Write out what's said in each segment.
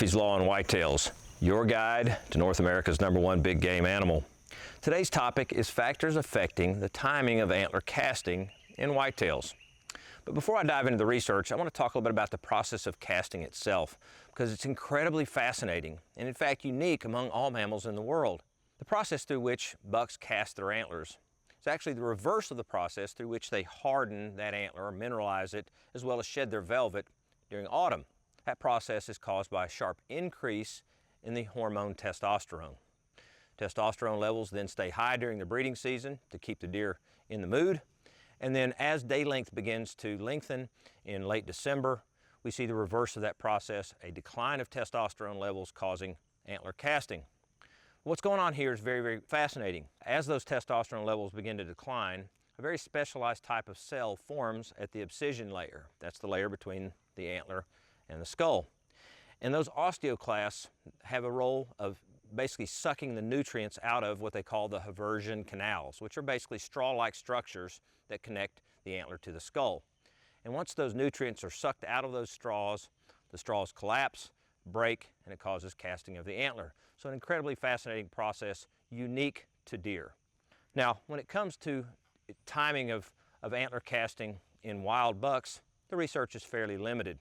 Murphy's Law and Whitetails, your guide to North America's #1 big game animal. Today's topic is factors affecting the timing of antler casting in whitetails. But before I dive into the research, I want to talk a little bit about the process of casting itself, because it's incredibly fascinating and in fact unique among all mammals in the world. The process through which bucks cast their antlers is actually the reverse of the process through which they harden that antler or mineralize it, as well as shed their velvet during autumn. That process is caused by a sharp increase in the hormone testosterone. Testosterone levels then stay high during the breeding season to keep the deer in the mood. And then as day length begins to lengthen in late December, we see the reverse of that process, a decline of testosterone levels causing antler casting. What's going on here is very, very fascinating. As those testosterone levels begin to decline, a very specialized type of cell forms at the abscission layer. That's the layer between the antler and the skull. And those osteoclasts have a role of basically sucking the nutrients out of what they call the haversian canals, which are basically straw-like structures that connect the antler to the skull. And once those nutrients are sucked out of those straws, the straws collapse, break, and it causes casting of the antler. So an incredibly fascinating process, unique to deer. Now, when it comes to timing of antler casting in wild bucks, the research is fairly limited.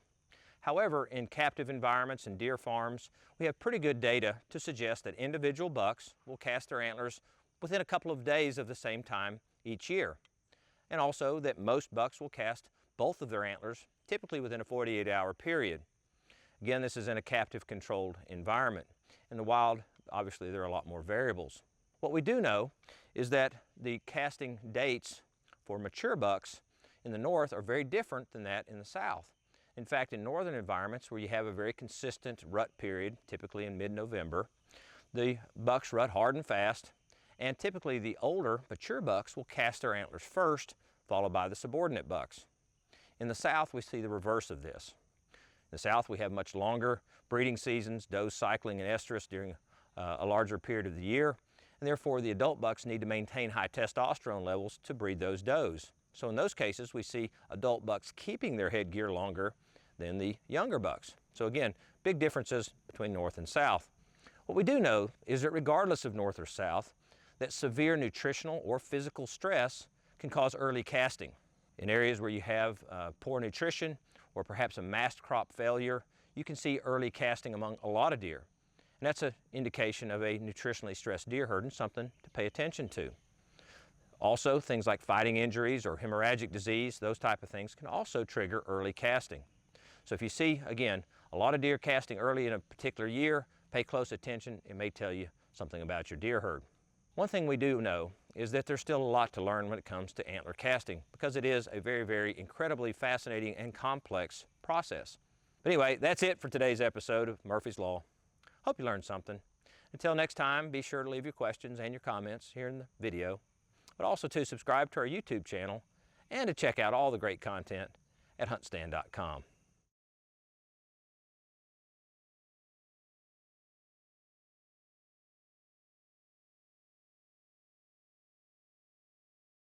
However, in captive environments and deer farms, we have pretty good data to suggest that individual bucks will cast their antlers within a couple of days of the same time each year. And also that most bucks will cast both of their antlers, typically within a 48-hour period. Again, this is in a captive controlled environment. In the wild, obviously there are a lot more variables. What we do know is that the casting dates for mature bucks in the north are very different than that in the south. In fact, in northern environments where you have a very consistent rut period, typically in mid-November, the bucks rut hard and fast, and typically the older, mature bucks will cast their antlers first, followed by the subordinate bucks. In the south, we see the reverse of this. In the south, we have much longer breeding seasons, does cycling in estrus during a larger period of the year, and therefore the adult bucks need to maintain high testosterone levels to breed those does. So in those cases, we see adult bucks keeping their headgear longer than the younger bucks. So again, big differences between north and south. What we do know is that regardless of north or south, that severe nutritional or physical stress can cause early casting. In areas where you have poor nutrition or perhaps a mast crop failure, you can see early casting among a lot of deer. And that's an indication of a nutritionally stressed deer herd and something to pay attention to. Also, things like fighting injuries or hemorrhagic disease, those type of things can also trigger early casting. So if you see, again, a lot of deer casting early in a particular year, pay close attention. It may tell you something about your deer herd. One thing we do know is that there's still a lot to learn when it comes to antler casting, because it is a very, very incredibly fascinating and complex process. But anyway, that's it for today's episode of Murphy's Law. Hope you learned something. Until next time, be sure to leave your questions and your comments here in the video, but also to subscribe to our YouTube channel and to check out all the great content at HuntStand.com.